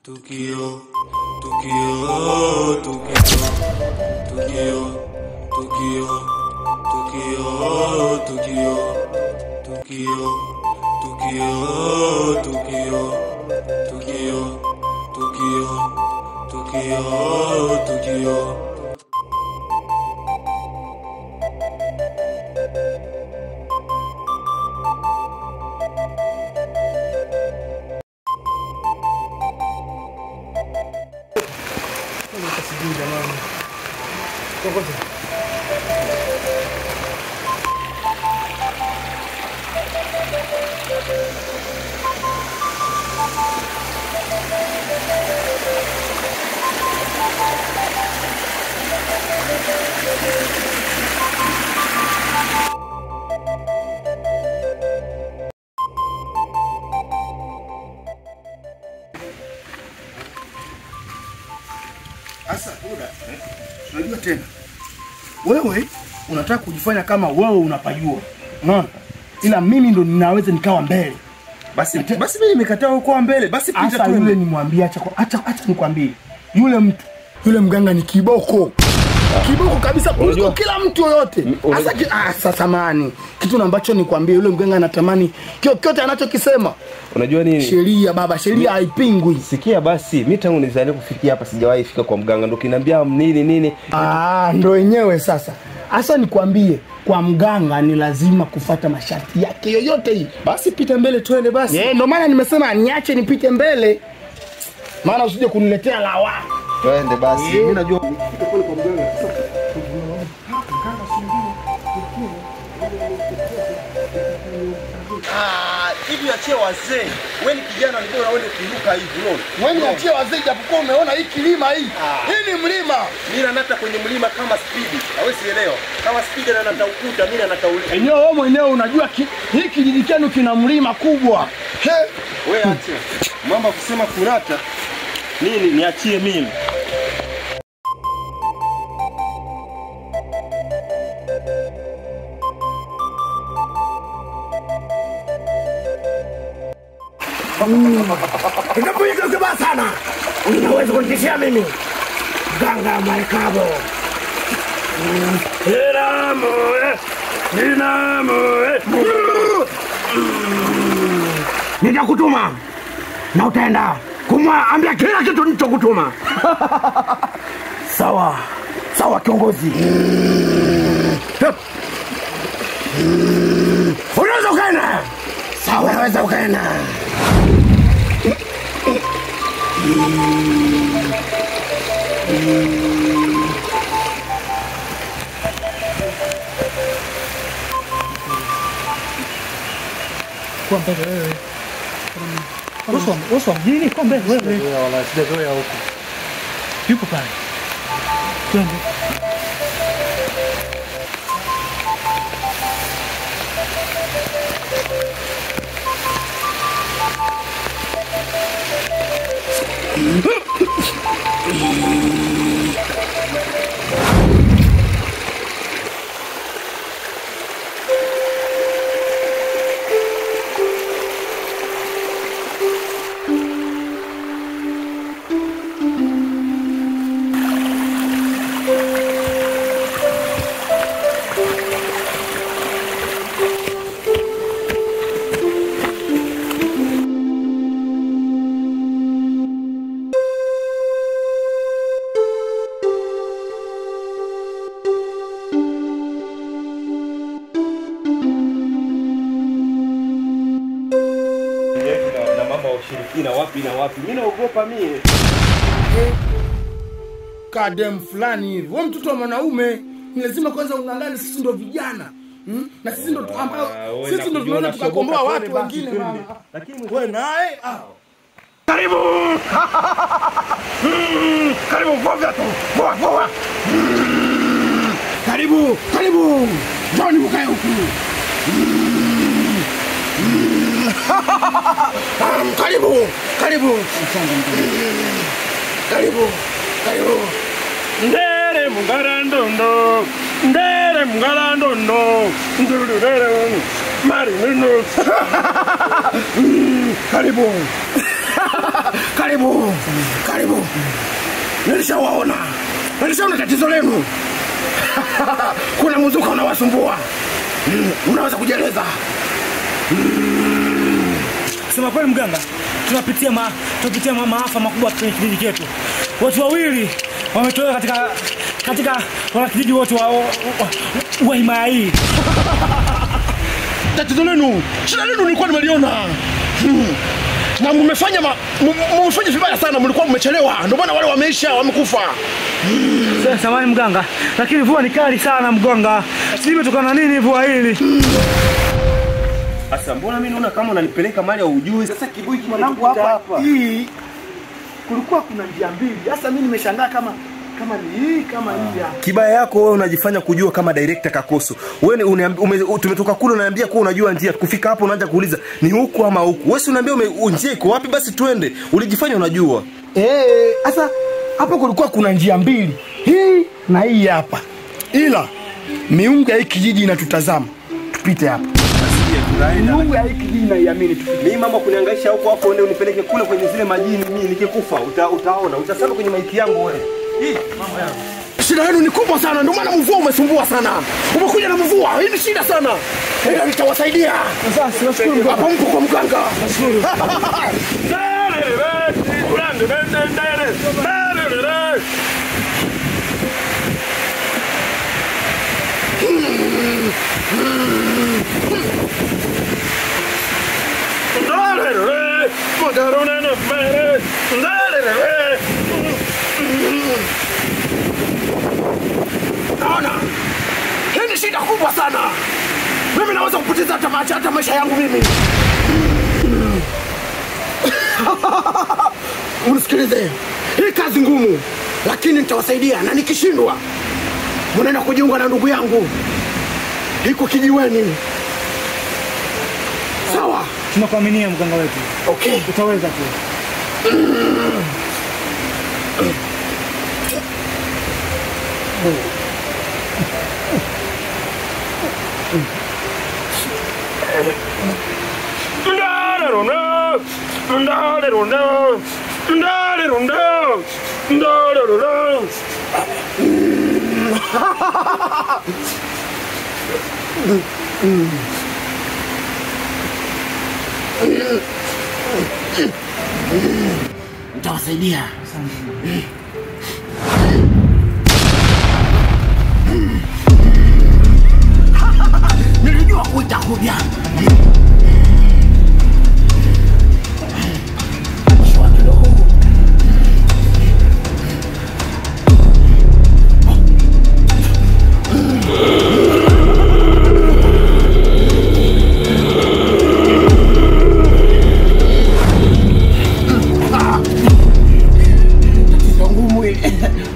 Tokyo, Tokyo, Tokyo, Tokyo, Tokyo, Tokyo, Tokyo, Tokyo, Tokyo, Tokyo, Tokyo, Tokyo, Tokyo. Asa, unajua tena. Wewe unataka kujifanya kama wewe unapajua. Unaona? Ila mimi ndo ninaweza nikawa mbele. Basi mimi nimekataa kwa mbele. Basi pita tu. Yule nimwambie acha nikwambie. Yule mtu, yule mganga ni kiboko. Kiboko kabisa kuliko kila mtu yoyote. Sasa samani. Kitu ambacho nikwambie yule mganga anatamani chochote anachokisema. Unajua nini? Sheria baba, sheria haipingwi. Sikia basi, mimi tangu nizaliwe kufikia hapa sijawahi fika kwa mganga, ndo kiniambia nini. Ndo wenyewe sasa. Asa nikwambie, kwa mganga ni lazima kufuata masharti yake yoyote hii. Basi pita mbele twende basi. Ndio maana nimesema niache nipite mbele. Maana usije kuniletea lawama. Twende basi. Mimi najua nifike kule kwa mganga. Hivi achie wazee. Wewe ni kijana ndio unaenda kuinuka hivi unaona? Wewe ni achie wazee japokuwa umeona hii kilima hii. Hii ni mlima. Mimi nanata kwenye mlima kama speed. Hawezi elewa. Kama speed na nata ukuta mimi nanata ulima. Enyewe wewe mwenyewe unajua hii kijiji chenu kina mlima kubwa. Wewe achia. Mambo kusema kurata. Nini niachie mimi? Ninapoiga kibaya sana. Unaweza kunitishia mimi. Ganga Marekabo. Dinamo. Nitakutuma. Na utaenda kumwambia kila kitu nilichokutuma. Sawa kiongozi. Unaweza ukaenda. Sawa, unaweza ukaenda. Kwa mbele wewe. Uso mjini kwa mbele wewe. Wala sijazoea huko. Yuko pale. Twende. Ushirikina wapi na wapi? Mimi naogopa mimi. Kadem fulani hivi. Wewe mtoto wa mwanaume, ni lazima kwanza ungangane, sisi ndio vijana. Na sisi ndio ambao sisi ndio tunaona tukakomboa watu wengine mama. Lakini wewe naye karibu. Karibu vovya tu. Voa. Karibu. Njoni mkae huku. Karibu. Ndere mungarandondo. Ndururere. Mari nunu. Karibu. Karibu. Karibu. Nilishawaona tatizo lenu. Kuna mzuka unawasumbua. Unaweza kujieleza? Sema kweli mganga, tunapitia maafa makubwa kwenye kijiji chetu. Watu wawili wametolewa katika wanakijiji wote wa himaya hii. Tatizo lenu, shida lenu nilikuwa nimeliona. Na mmefanya vibaya sana, mlikuwa mmechelewa. Ndio maana wale wamekufa. Samahani mganga, lakini mvua ni kali sana mganga. Sijui imetokana nini mvua hili. Sasa mbona mimi naona kama unanipeleka mali ya ujui? Sasa kibui mwanangu hapa. Hii kulikuwa kuna njia mbili. Sasa mimi nimeshangaa kama ni hii kama hii hapa. Kibaya yako wewe unajifanya kujua kama director Kakoso. Wewe tumetoka kule unaniambia kwa unajua njia. Kufika hapo unaanza kuuliza ni huku ama huku. Wewe uniambia njia iko wapi basi twende. Ulijifanya unajua. Sasa hapo kulikuwa kuna njia mbili. Hii na hii hapa. Ila miungu ya hii kijiji inatutazama. Tupite hapa. Miungu ya hii kijiji inaiamini tupite. Mimi mama kuniangaisha huko hapo ndio unipeleke kule kwenye zile majini mimi nikikufa utaona. Utasema kwenye maiki yangu wewe. Hii mambo yangu. Shida yenu ni kubwa sana, ndio maana mvua umesumbua sana. Umekuja na mvua, hii ni shida sana. Ila nitawasaidia. Sasa nashukuru hapo mpo kwa mganga. Nashukuru. Naona hii ni shida kubwa sana. Mimi naweza kupoteza hata maisha yangu mimi. Mnisikilize, hii kazi ngumu, lakini nitawasaidia, na nikishindwa mnaenda kujiunga na ndugu yangu iko kijiweni. Sawa? Tunakuaminia mganga wetu. Okay, utaweza tu. Nitawasaidia. Nilijua utakuja.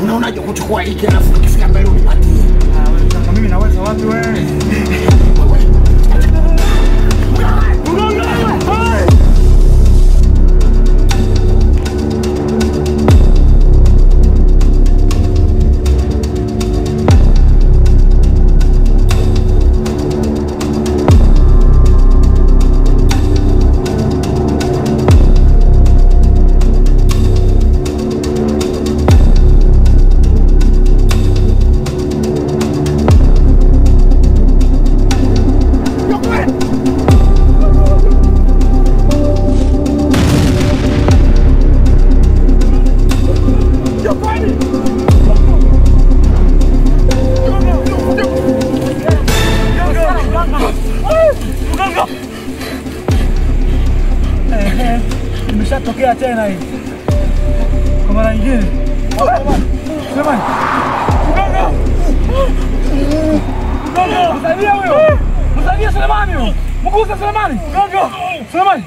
Unaonaje kuchukua hiki alafu ukifika mbele unipatie? Mimi naweza wapi wewe? Imeshatokea tena hii. Kwa mara nyingine. Sema. Mganga. Mganga, msaidia huyo. Msaidia Sulemani huyo. Mgusa Sulemani. Mganga. Sulemani.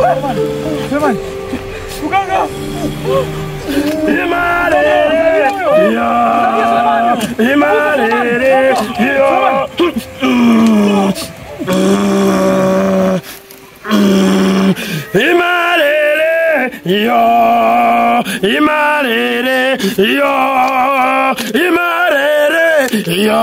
Jamani. Mganga. Imalele, yo. Imalele, yo. Imalele, yo. Imalele, yo. Imalele, yo.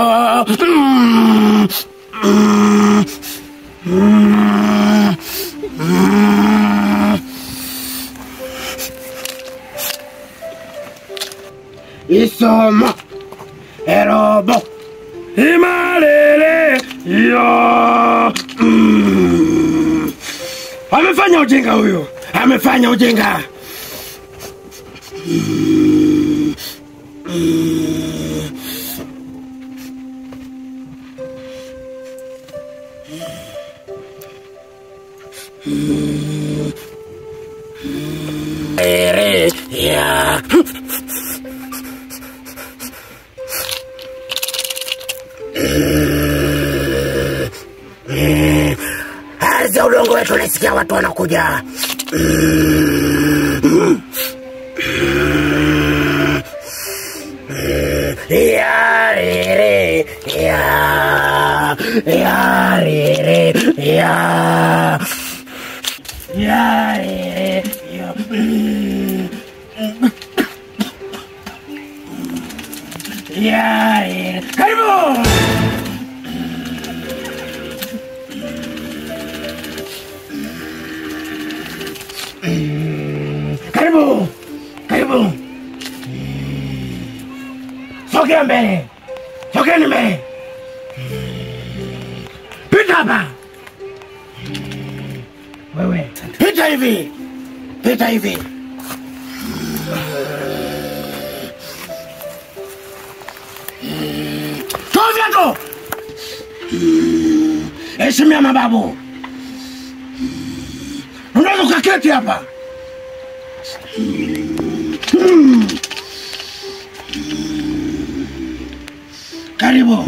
Isoma erobo Imalele, yo. Amefanya ujinga huyo. Amefanya ujinga. Yeah. Ardhi ya udongo wetu, nasikia watu wanakuja. Yarere, ya, yarere, ya, yarere, ya. Yarere, karibu. Karibu, karibu. Sogea mbele, sogeni mbele. Pita hapa. Wewe, pita hivi, pita hivi. Toa viatu. Heshimia mababu. Unaweza ukaketi hapa. Karibu.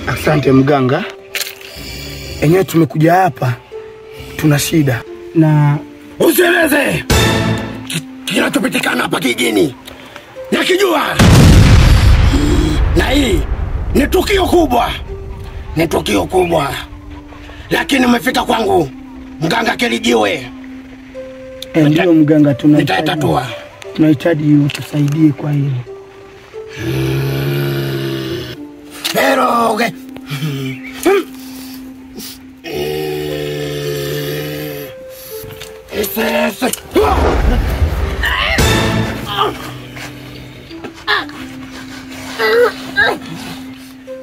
Asante mganga. Enyewe tumekuja hapa, tuna shida na usieleze kinachopitikana hapa kijini. Nakijua. Na hii ni tukio kubwa. Ni tukio kubwa. Lakini umefika kwangu, mganga Kelijiwe. ndio mganga, tunahitaji utusaidie kwa hili. Eroge. Ese.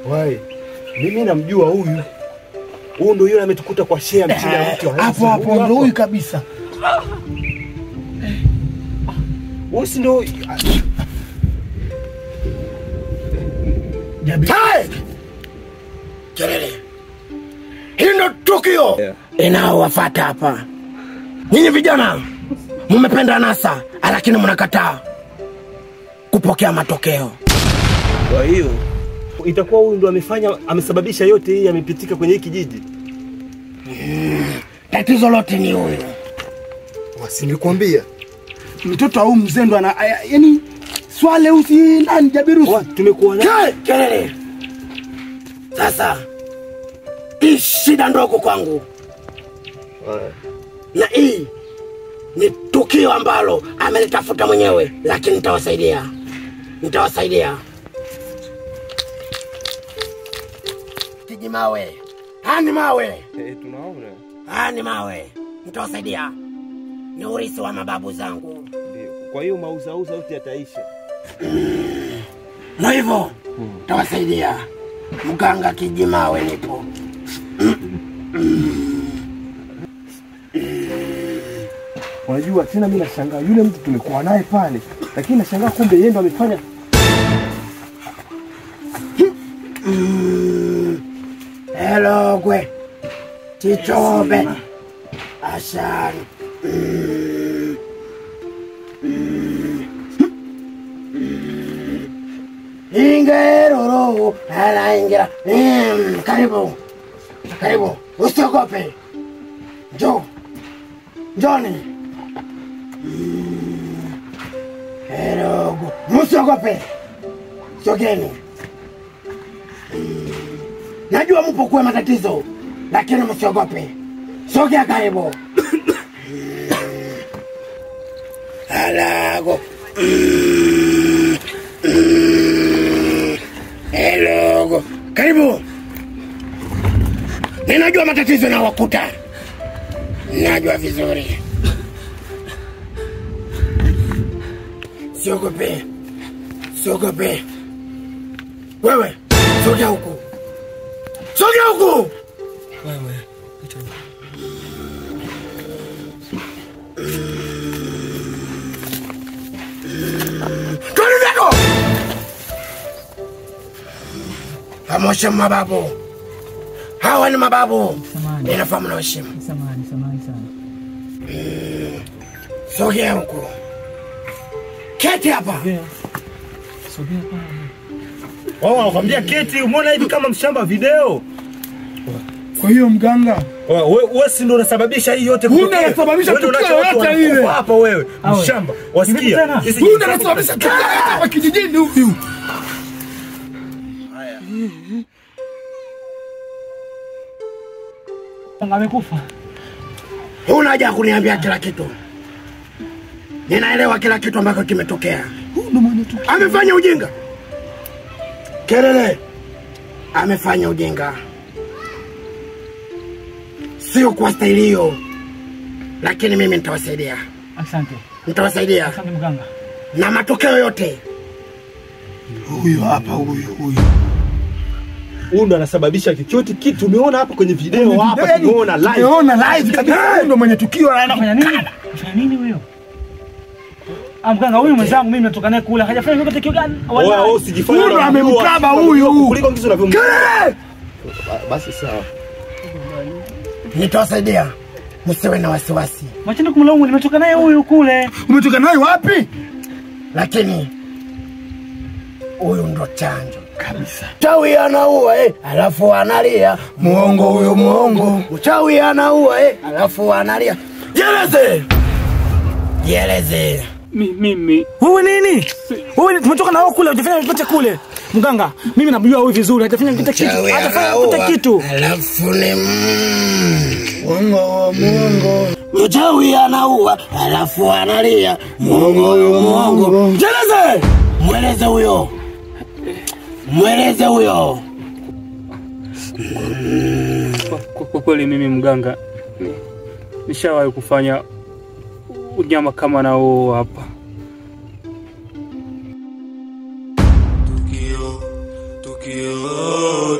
Wai, mimi namjua huyu. Huyu ndio yule ametukuta kwa share mchini ya mtu. Hapo ndio huyu kabisa. Huyu si ndio Jabi. Hai! Kelele. Hii ndio tukio. Inaowafuata hapa. Nyinyi vijana mmependa nasa, lakini mnakataa kupokea matokeo. Kwa hiyo itakuwa huyu ndo amesababisha yote hii yamepitika kwenye hiki kijiji. Tatizo lote ni huyu. Wasinikwambia. Mtoto au mzee ndo ana yani swale usi nani Jabirusi. Tumekuwa naye. Kelele. Sasa hii shida ndogo kwangu. Na hii ni tukio ambalo amelitafuta mwenyewe, lakini nitawasaidia. Nitawasaidia. Kijimawe. Hani mawe. Tunaona. Hani mawe. Nitawasaidia. Ni urithi wa mababu zangu. Ndio. Kwa hiyo mauzauza yote yataisha. Na hivyo nitawasaidia. Mganga Kijimawe nipo. Unajua tena mimi nashangaa yule mtu tumekuwa naye pale, lakini nashangaa kumbe yeye ndo amefanya. Hello gwe. Chichobe. Ashari. Ingeroro. Hala ingira. Karibu. Karibu, usiogope. Njoo. Njoni. Hello. Msiogope. Sogeni. Najua mpo kwa matatizo, lakini msiogope. Sogea karibu. Alago. Hello. Karibu. Ninajua matatizo na wakuta. Najua vizuri. Siogope. Siogope. Wewe, sogea huku. Sogea huku. Wewe, Kani zako! Pamoja mababu. Hawa ni mababu. Ninafahamu na heshima. samahani sana. Sogea huku. Keti hapa. Sogea hapa. Wao wanakuambia keti, umeona hivi kama mshamba video. Kwa hiyo mganga, Wewe si ndio unasababisha hii yote kutokea? Wewe unasababisha tukio yote ile. Hapa wewe, mshamba. Wasikia? Wewe unasababisha tukio hapa kijijini huyu. Amekufa. Huna haja kuniambia kila kitu. Ninaelewa kila kitu ambacho kimetokea. Amefanya ujinga. Kelele. Amefanya ujinga. Sio kwa staili hiyo. Lakini mimi nitawasaidia. Asante. Nitawasaidia. Asante mganga. Na matokeo yote. Huyu hapa huyu. Huyu ndo anasababisha chochote kitu. Umeona hapa kwenye video hapa, tumeona live. Tumeona live kabisa, huyu ndo mwenye tukio Anafanya nini? Anafanya nini huyo? Mganga huyu mwenzangu mimi natoka naye kula. Hajafanya yote tukio gani? Wewe usijifanye huyu amemkaba huyu. Kuliko ngisi unavyomjua. Basi sawa. Nitawasaidia. Msiwe na wasiwasi. Machini kumlaumu, nimetoka naye huyu kule. Umetoka naye wapi? Lakini huyu ndo chanjo kabisa. Chawi anaua alafu analia. Muongo huyo muongo. Chawi anaua alafu analia. Jeleze. Mimi. Wewe nini? Wewe tumetoka nao kule, hujafanya chochote kule. Mganga, mimi namjua huyu vizuri, hajafanya kitu. Hajafanya kitu. Alafu ni muongo. Chawi anaua alafu analia. Muongo huyo muongo. Jeleze. Mweleze huyo. Kwa kweli mimi mganga nishawahi kufanya unyama kama na huo hapa. Tukio